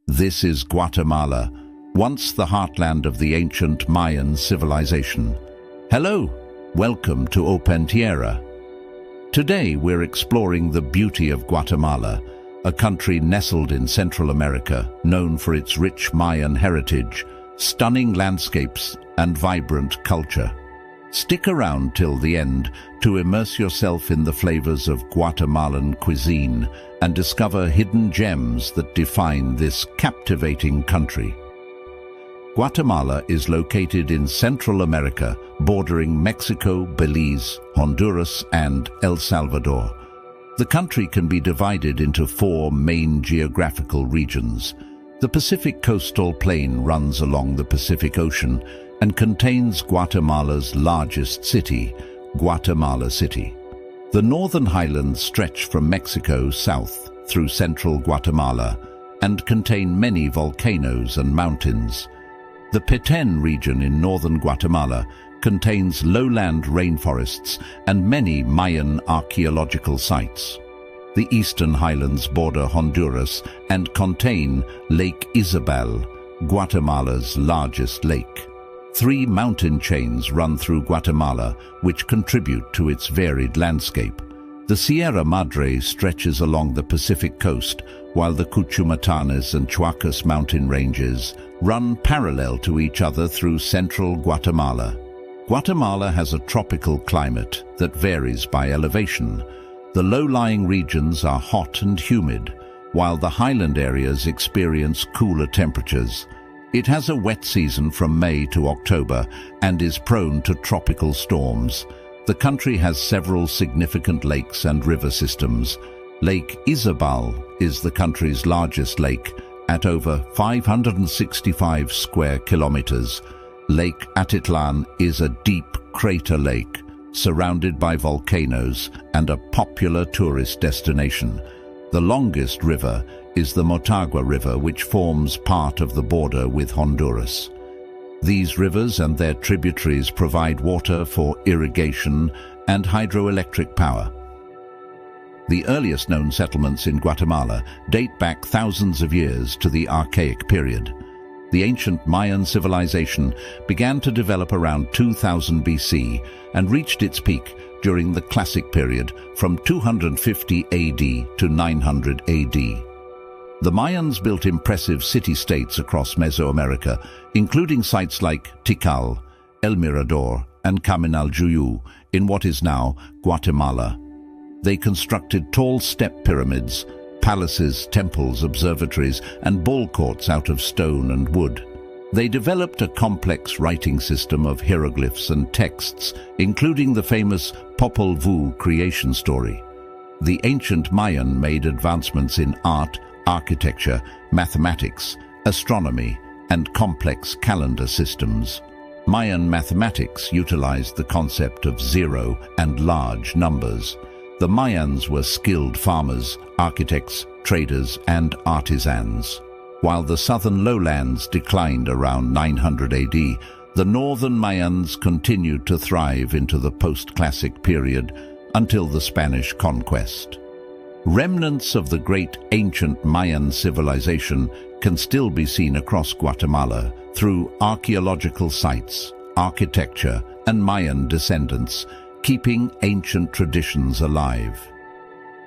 This is Guatemala, once the heartland of the ancient Mayan civilization. Hello, welcome to Open Tierra. Today we're exploring the beauty of Guatemala, a country nestled in Central America, known for its rich Mayan heritage, stunning landscapes, and vibrant culture. Stick around till the end to immerse yourself in the flavors of Guatemalan cuisine and discover hidden gems that define this captivating country. Guatemala is located in Central America, bordering Mexico, Belize, Honduras, and El Salvador. The country can be divided into four main geographical regions. The Pacific coastal plain runs along the Pacific Ocean and contains Guatemala's largest city, Guatemala City. The northern highlands stretch from Mexico south through central Guatemala and contain many volcanoes and mountains. The Petén region in northern Guatemala contains lowland rainforests and many Mayan archaeological sites. The eastern highlands border Honduras and contain Lake Izabal, Guatemala's largest lake. Three mountain chains run through Guatemala, which contribute to its varied landscape. The Sierra Madre stretches along the Pacific coast, while the Cuchumatanes and Chuacas mountain ranges run parallel to each other through central Guatemala. Guatemala has a tropical climate that varies by elevation. The low-lying regions are hot and humid, while the highland areas experience cooler temperatures. It has a wet season from May to October and is prone to tropical storms. The country has several significant lakes and river systems. Lake Izabal is the country's largest lake at over 565 square kilometers. Lake Atitlan is a deep crater lake surrounded by volcanoes and a popular tourist destination. The longest river is the Motagua River, which forms part of the border with Honduras. These rivers and their tributaries provide water for irrigation and hydroelectric power. The earliest known settlements in Guatemala date back thousands of years to the Archaic period. The ancient Mayan civilization began to develop around 2000 BC and reached its peak during the Classic period from 250 AD to 900 AD. The Mayans built impressive city-states across Mesoamerica, including sites like Tikal, El Mirador, and Caminaljuyu in what is now Guatemala. They constructed tall step pyramids, palaces, temples, observatories, and ball courts out of stone and wood. They developed a complex writing system of hieroglyphs and texts, including the famous Popol Vuh creation story. The ancient Mayan made advancements in art, architecture, mathematics, astronomy, and complex calendar systems. Mayan mathematics utilized the concept of zero and large numbers. The Mayans were skilled farmers, architects, traders, and artisans. While the southern lowlands declined around 900 AD, the northern Mayans continued to thrive into the post-classic period until the Spanish conquest. Remnants of the great ancient Mayan civilization can still be seen across Guatemala through archaeological sites, architecture, and Mayan descendants, keeping ancient traditions alive.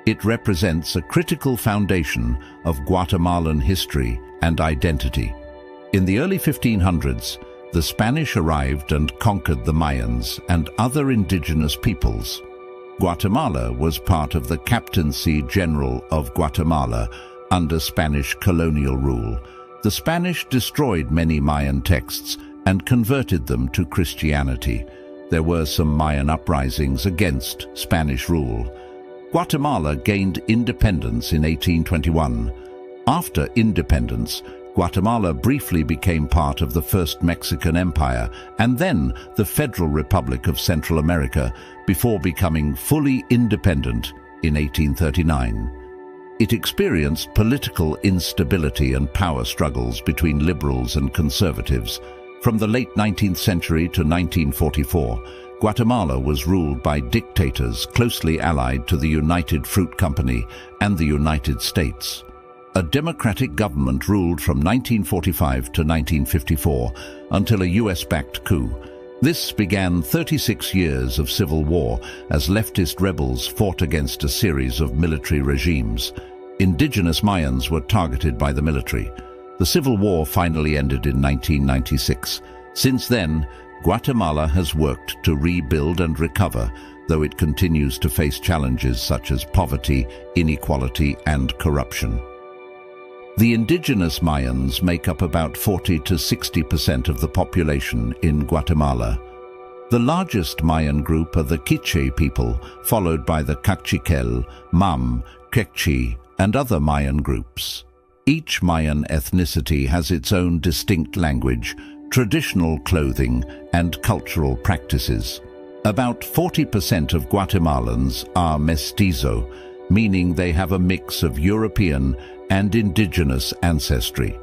It represents a critical foundation of Guatemalan history and identity. In the early 1500s, the Spanish arrived and conquered the Mayans and other indigenous peoples. Guatemala was part of the Captaincy General of Guatemala under Spanish colonial rule. The Spanish destroyed many Mayan texts and converted them to Christianity. There were some Mayan uprisings against Spanish rule. Guatemala gained independence in 1821. After independence, Guatemala briefly became part of the First Mexican Empire and then the Federal Republic of Central America before becoming fully independent in 1839. It experienced political instability and power struggles between liberals and conservatives. From the late 19th century to 1944, Guatemala was ruled by dictators closely allied to the United Fruit Company and the United States. A democratic government ruled from 1945 to 1954 until a US-backed coup. This began 36 years of civil war as leftist rebels fought against a series of military regimes. Indigenous Mayans were targeted by the military. The civil war finally ended in 1996. Since then, Guatemala has worked to rebuild and recover, though it continues to face challenges such as poverty, inequality, and corruption. The indigenous Mayans make up about 40 to 60% of the population in Guatemala. The largest Mayan group are the Quiche people, followed by the Cachiquel, Mam, Quechua, and other Mayan groups. Each Mayan ethnicity has its own distinct language, traditional clothing, and cultural practices. About 40% of Guatemalans are mestizo, meaning they have a mix of European and indigenous ancestry.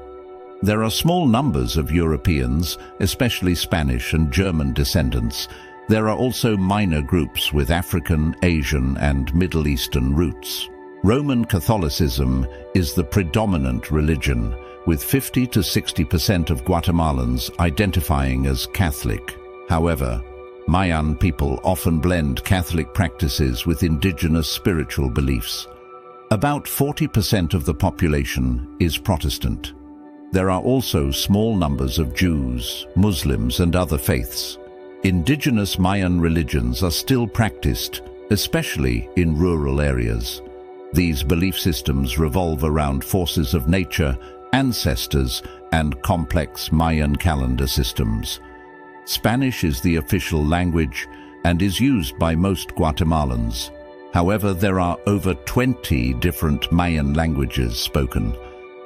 There are small numbers of Europeans, especially Spanish and German descendants. There are also minor groups with African, Asian, and Middle Eastern roots. Roman Catholicism is the predominant religion, with 50 to 60% of Guatemalans identifying as Catholic. However, Mayan people often blend Catholic practices with indigenous spiritual beliefs. About 40% of the population is Protestant. There are also small numbers of Jews, Muslims, and other faiths. Indigenous Mayan religions are still practiced, especially in rural areas. These belief systems revolve around forces of nature, ancestors, and complex Mayan calendar systems. Spanish is the official language and is used by most Guatemalans. However, there are over 20 different Mayan languages spoken.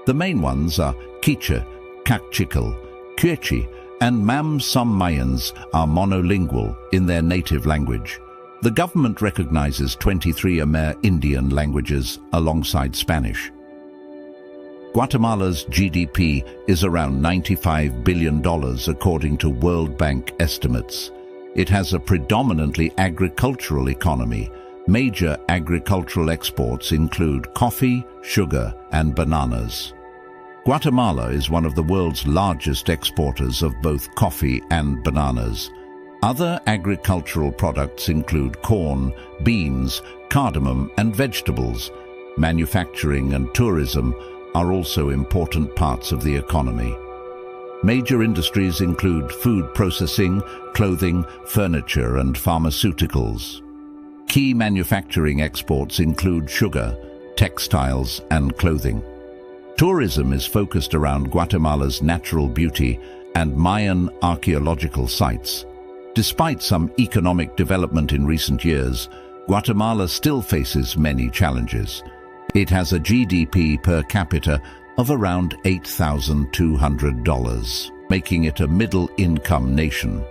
The main ones are Quiche, Cachiquel, Quechua, and Mam. Some Mayans are monolingual in their native language. The government recognizes 23 Amerindian languages alongside Spanish. Guatemala's GDP is around $95 billion according to World Bank estimates. It has a predominantly agricultural economy. Major agricultural exports include coffee, sugar, and bananas. Guatemala is one of the world's largest exporters of both coffee and bananas. Other agricultural products include corn, beans, cardamom, and vegetables. Manufacturing and tourism are also important parts of the economy. Major industries include food processing, clothing, furniture, and pharmaceuticals. Key manufacturing exports include sugar, textiles, and clothing. Tourism is focused around Guatemala's natural beauty and Mayan archaeological sites. Despite some economic development in recent years, Guatemala still faces many challenges. It has a GDP per capita of around $8,200, making it a middle-income nation.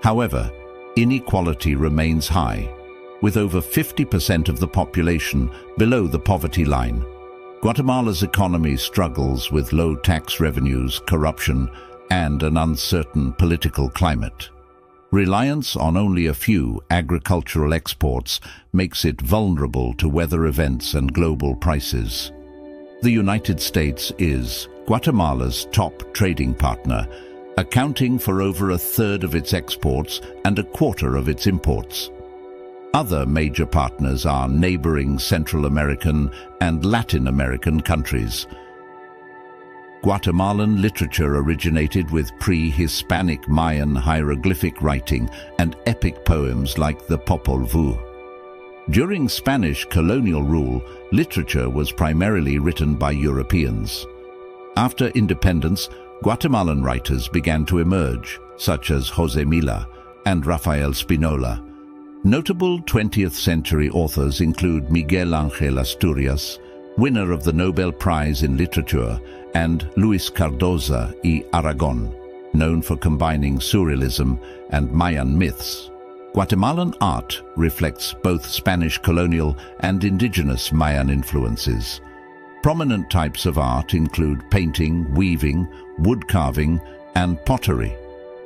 However, inequality remains high, with over 50% of the population below the poverty line. Guatemala's economy struggles with low tax revenues, corruption, and an uncertain political climate. Reliance on only a few agricultural exports makes it vulnerable to weather events and global prices. The United States is Guatemala's top trading partner, accounting for over a third of its exports and a quarter of its imports. Other major partners are neighboring Central American and Latin American countries. Guatemalan literature originated with pre-Hispanic Mayan hieroglyphic writing and epic poems like the Popol Vuh. During Spanish colonial rule, literature was primarily written by Europeans. After independence, Guatemalan writers began to emerge, such as José Milla and Rafael Spinola. Notable 20th century authors include Miguel Ángel Asturias, winner of the Nobel Prize in Literature, and Luis Cardoza y Aragon, known for combining surrealism and Mayan myths. Guatemalan art reflects both Spanish colonial and indigenous Mayan influences. Prominent types of art include painting, weaving, wood carving, and pottery.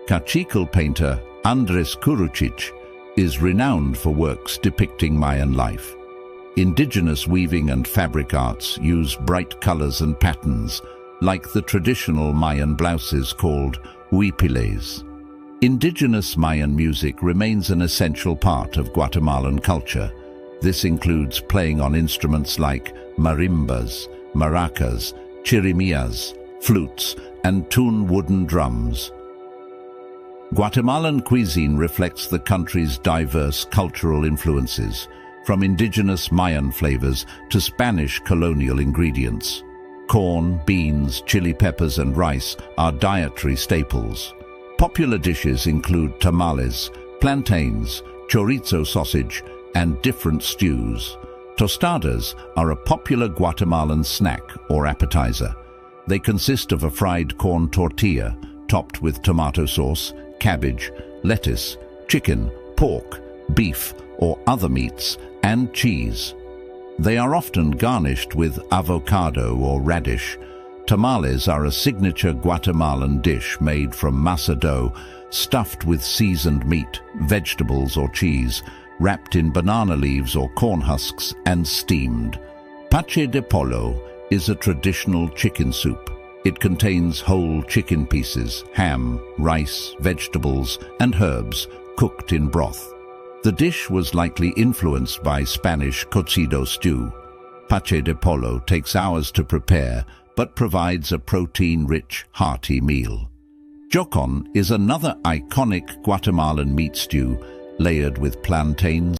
Cachiquel painter Andrés Kurucic is renowned for works depicting Mayan life. Indigenous weaving and fabric arts use bright colors and patterns, like the traditional Mayan blouses called huipiles. Indigenous Mayan music remains an essential part of Guatemalan culture. This includes playing on instruments like marimbas, maracas, chirimías, flutes, and tun wooden drums. Guatemalan cuisine reflects the country's diverse cultural influences, from indigenous Mayan flavors to Spanish colonial ingredients. Corn, beans, chili peppers, and rice are dietary staples. Popular dishes include tamales, plantains, chorizo sausage, and different stews. Tostadas are a popular Guatemalan snack or appetizer. They consist of a fried corn tortilla topped with tomato sauce, cabbage, lettuce, chicken, pork, beef, or other meats, and cheese. They are often garnished with avocado or radish. Tamales are a signature Guatemalan dish made from masa dough, stuffed with seasoned meat, vegetables, or cheese, wrapped in banana leaves or corn husks, and steamed. Pache de pollo is a traditional chicken soup. It contains whole chicken pieces, ham, rice, vegetables, and herbs cooked in broth. The dish was likely influenced by Spanish cocido stew. Pache de pollo takes hours to prepare, but provides a protein-rich, hearty meal. Jocon is another iconic Guatemalan meat stew layered with plantains,